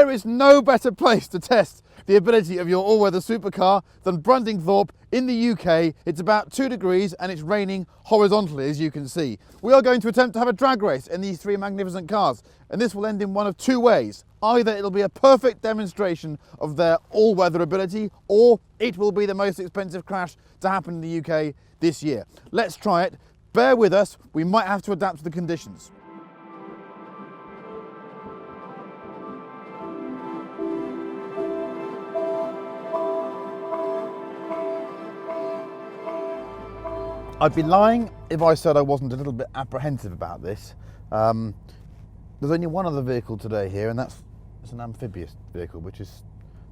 There is no better place to test the ability of your all-weather supercar than Brundingthorpe in the UK. It's about 2 degrees and it's raining horizontally, as you can see. We are going to attempt to have a drag race in these 3 magnificent cars, and this will end in one of 2 ways. Either it'll be a perfect demonstration of their all-weather ability, or it will be the most expensive crash to happen in the UK this year. Let's try it. Bear with us, we might have to adapt to the conditions. I'd be lying if I said I wasn't a little bit apprehensive about this. There's only one other vehicle today here, and it's an amphibious vehicle, which is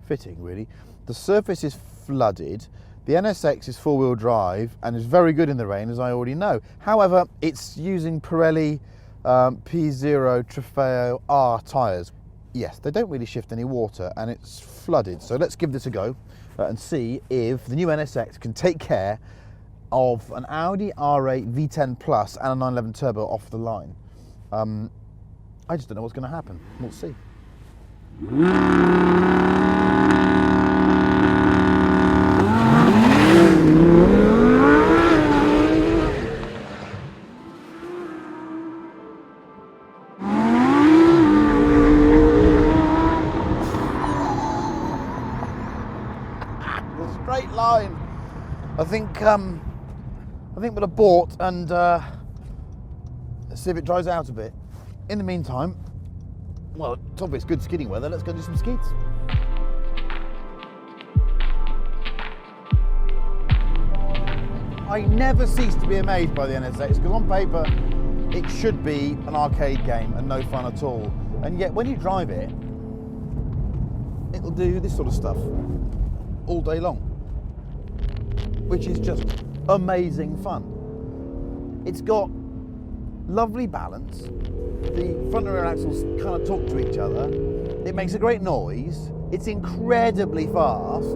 fitting, really. The surface is flooded. The NSX is 4-wheel drive and is very good in the rain, as I already know. However, it's using Pirelli P0 Trofeo R tyres. Yes, they don't really shift any water, and it's flooded. So let's give this a go and see if the new NSX can take care of an Audi R8 V10 Plus and a 911 Turbo off the line. I just don't know what's going to happen. We'll see. The straight line. I think we'll abort and see if it dries out a bit. In the meantime, well, it's obvious good skidding weather. Let's go do some skids. I never cease to be amazed by the NSX, because on paper it should be an arcade game and no fun at all. And yet when you drive it, it'll do this sort of stuff all day long, which is just amazing fun. It's got lovely balance. The front and rear axles kind of talk to each other. It makes a great noise. It's incredibly fast.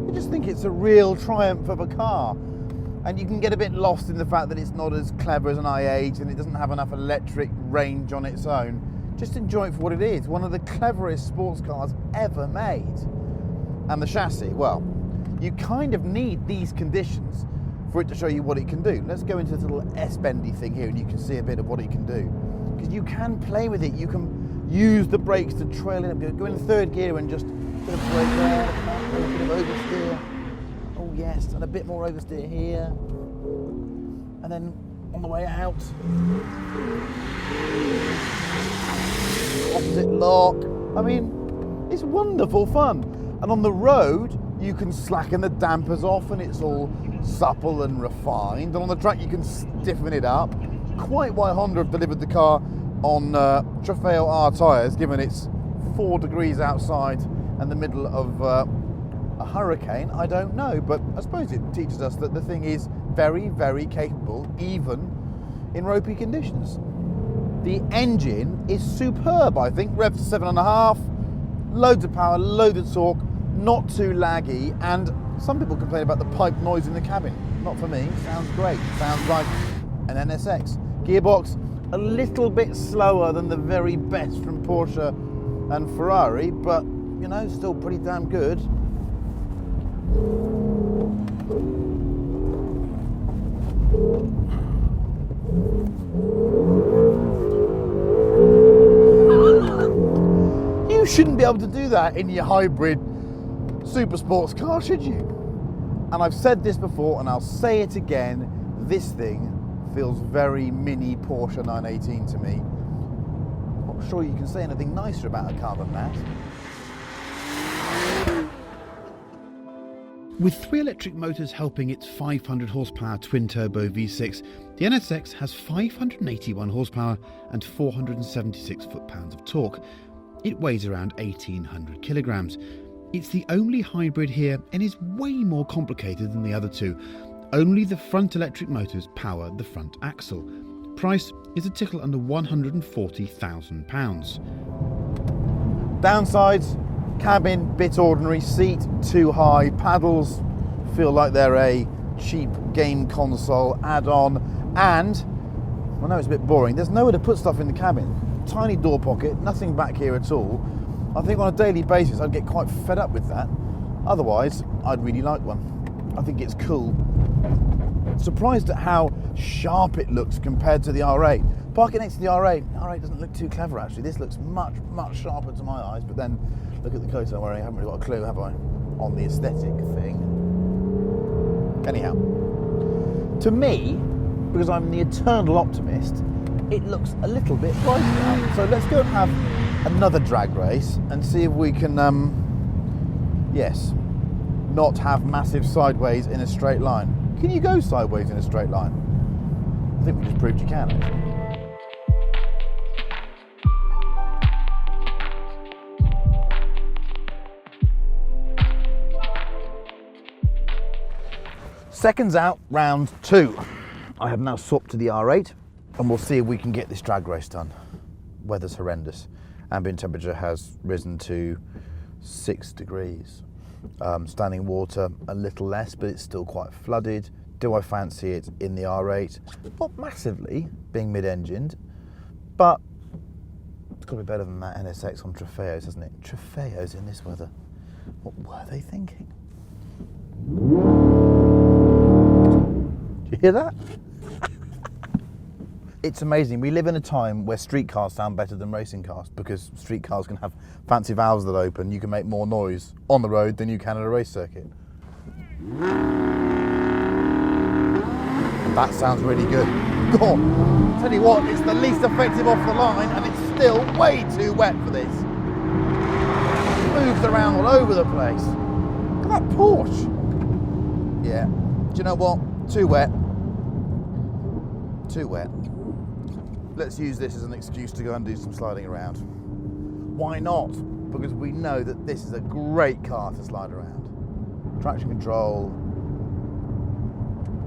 I just think it's a real triumph of a car. And you can get a bit lost in the fact that it's not as clever as an i8 and it doesn't have enough electric range on its own. Just enjoy it for what it is. One of the cleverest sports cars ever made. And the chassis, well, you kind of need these conditions for it to show you what it can do. Let's go into this little S-bendy thing here and you can see a bit of what it can do. Because you can play with it. You can use the brakes to trail it up. Go in 3rd gear and just bit of brake there, a bit of oversteer. Oh yes, and a bit more oversteer here. And then on the way out, opposite lock. I mean, it's wonderful fun. And on the road, you can slacken the dampers off and it's all supple and refined. And on the track, you can stiffen it up. Quite why Honda have delivered the car on Trofeo R tyres, given it's 4 degrees outside and the middle of a hurricane, I don't know. But I suppose it teaches us that the thing is very, very capable, even in ropey conditions. The engine is superb, I think. Rev to 7.5, loads of power, loads of torque, not too laggy, and some people complain about the pipe noise in the cabin. Not for me, sounds great, sounds like an NSX. Gearbox, a little bit slower than the very best from Porsche and Ferrari, but you know, still pretty damn good. You shouldn't be able to do that in your hybrid super sports car, should you? And I've said this before and I'll say it again, this thing feels very mini Porsche 918 to me. Not sure you can say anything nicer about a car than that. With 3 electric motors helping its 500 horsepower twin-turbo V6, the NSX has 581 horsepower and 476 foot-pounds of torque. It weighs around 1,800 kilograms. It's the only hybrid here and is way more complicated than the other 2. Only the front electric motors power the front axle. Price is a tickle under £140,000. Downsides: cabin, bit ordinary, seat too high, paddles feel like they're a cheap game console add-on, and I know it's a bit boring, there's nowhere to put stuff in the cabin. tiny door pocket, nothing back here at all. I think on a daily basis I'd get quite fed up with that. Otherwise, I'd really like one. I think it's cool. Surprised at how sharp it looks compared to the R8. Parking next to the R8, the R8 doesn't look too clever actually. This looks much, much sharper to my eyes, but then look at the coat I'm wearing. I haven't really got a clue, have I, on the aesthetic thing. Anyhow, to me, because I'm the eternal optimist, it looks a little bit brighter now. So let's go and have another drag race and see if we can, yes, not have massive sideways in a straight line. Can you go sideways in a straight line? I think we just proved you can, actually. Seconds out, round 2. I have now swapped to the R8 and we'll see if we can get this drag race done. Weather's horrendous. Ambient temperature has risen to 6 degrees. Standing water a little less, but it's still quite flooded. Do I fancy it in the R8? Not massively, being mid-engined, but it's got to be better than that NSX on Trofeos, hasn't it? Trofeos in this weather. What were they thinking? Do you hear that? It's amazing. We live in a time where street cars sound better than racing cars because street cars can have fancy valves that open. You can make more noise on the road than you can at a race circuit. That sounds really good. Go on. Tell you what, it's the least effective off the line and it's still way too wet for this. It moves around all over the place. Look at that Porsche. Yeah. Do you know what? Too wet. Too wet. Let's use this as an excuse to go and do some sliding around. Why not? Because we know that this is a great car to slide around. Traction control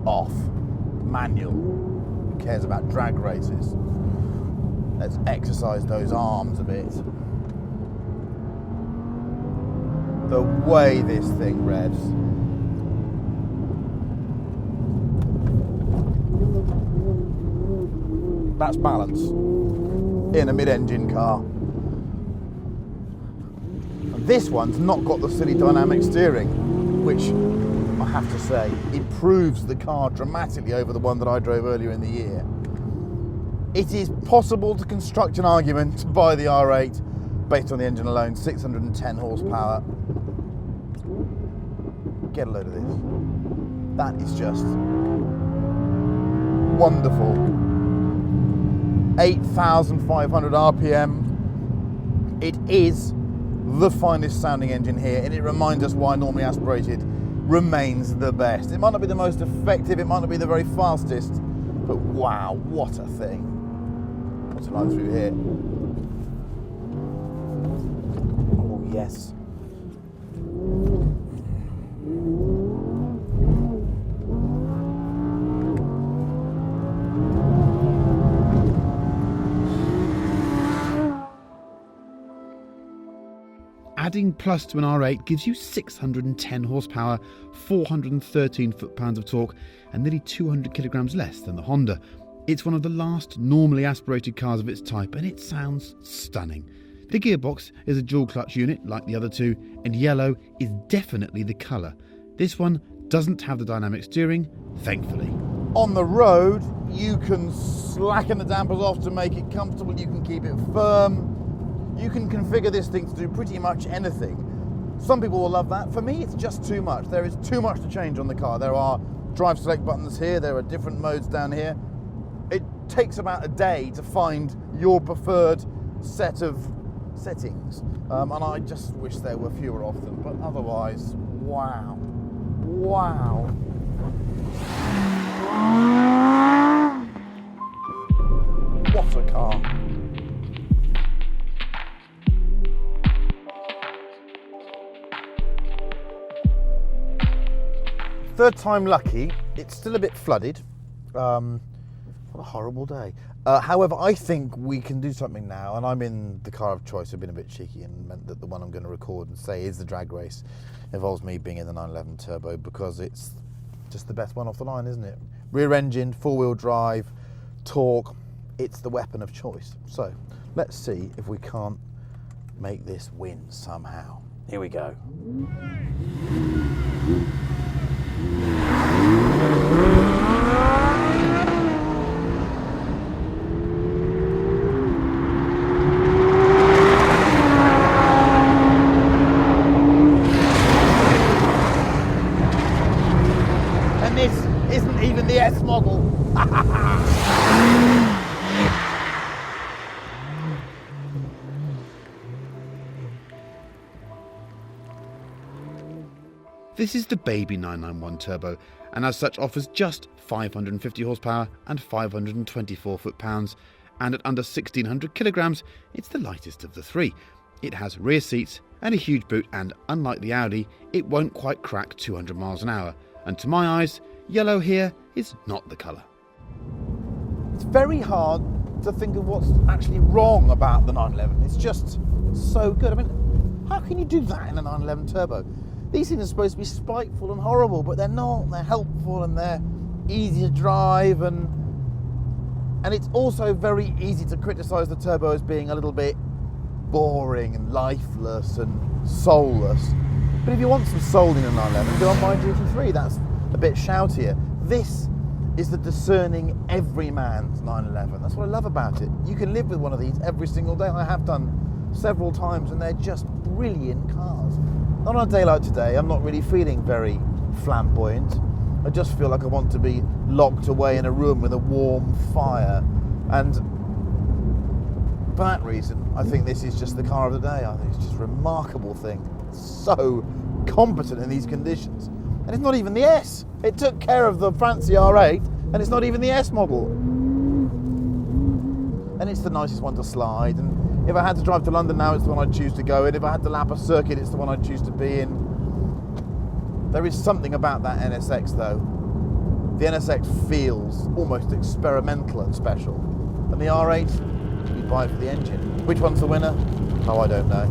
off. Manual. Who cares about drag races? Let's exercise those arms a bit. The way this thing revs. That's balance in a mid-engine car. This one's not got the silly dynamic steering, which I have to say improves the car dramatically over the one that I drove earlier in the year. It is possible to construct an argument to buy the R8 based on the engine alone, 610 horsepower. Get a load of this. That is just wonderful. 8,500 RPM. It is the finest sounding engine here, and it reminds us why normally aspirated remains the best. It might not be the most effective, it might not be the very fastest, but wow, what a thing. What's it like through here? Oh yes. Adding plus to an R8 gives you 610 horsepower, 413 foot-pounds of torque, and nearly 200 kilograms less than the Honda. It's one of the last normally aspirated cars of its type, and it sounds stunning. The gearbox is a dual clutch unit like the other two, and yellow is definitely the colour. This one doesn't have the dynamic steering, thankfully. On the road, you can slacken the dampers off to make it comfortable, you can keep it firm. You can configure this thing to do pretty much anything. Some people will love that. For me, it's just too much. There is too much to change on the car. There are drive select buttons here. There are different modes down here. It takes about a day to find your preferred set of settings. And I just wish there were fewer of them. But otherwise, wow. Wow. What a car. Third time lucky. It's still a bit flooded. What a horrible day. However, I think we can do something now, and I'm in the car of choice. I've been a bit cheeky and meant that the one I'm going to record and say is the drag race involves me being in the 911 Turbo because it's just the best one off the line, isn't it? Rear engine, four-wheel drive, torque. It's the weapon of choice. So Let's see if we can't make this win somehow. Here we go. And this isn't even the S model. This is the baby 991 Turbo, and as such offers just 550 horsepower and 524 foot-pounds, and at under 1600 kilograms, it's the lightest of the three. It has rear seats and a huge boot, and unlike the Audi, it won't quite crack 200 miles an hour, and to my eyes, yellow here is not the colour. It's very hard to think of what's actually wrong about the 911. It's just so good. I mean, how can you do that in a 911 Turbo? These things are supposed to be spiteful and horrible, but they're not. They're helpful and they're easy to drive, and it's also very easy to criticise the Turbo as being a little bit boring and lifeless and soulless. But if you want some soul in a 911, go on my GT3. That's a bit shoutier. This is the discerning everyman's 911. That's what I love about it. You can live with one of these every single day. I have done several times, and they're just brilliant cars. Not on a day like today, I'm not really feeling very flamboyant. I just feel like I want to be locked away in a room with a warm fire. And for that reason, I think this is just the car of the day. I think it's just a remarkable thing. It's so competent in these conditions. And it's not even the S. It took care of the fancy R8, and it's not even the S model. And it's the nicest one to slide. And if I had to drive to London now, it's the one I'd choose to go in. If I had to lap a circuit, it's the one I'd choose to be in. There is something about that NSX though. The NSX feels almost experimental and special. And the R8, you buy it for the engine. Which one's the winner? Oh, I don't know.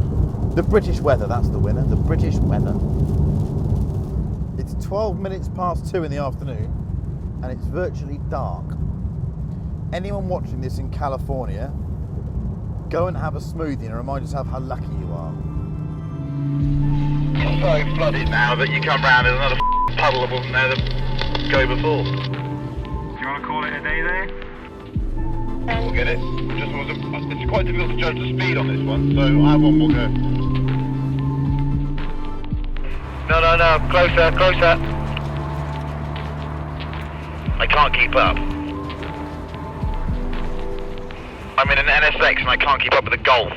The British weather, that's the winner. The British weather. It's 12 minutes past 2 in the afternoon, and it's virtually dark. Anyone watching this in California, go and have a smoothie and remind yourself how lucky you are. It's so flooded now that you come round, there's another puddle that wasn't there to go before. Do you want to call it a day there? Yeah, we'll get it. It's quite difficult to judge the speed on this one, so I have one more go. No, closer. I can't keep up. I'm in an NSX and I can't keep up with the Golf.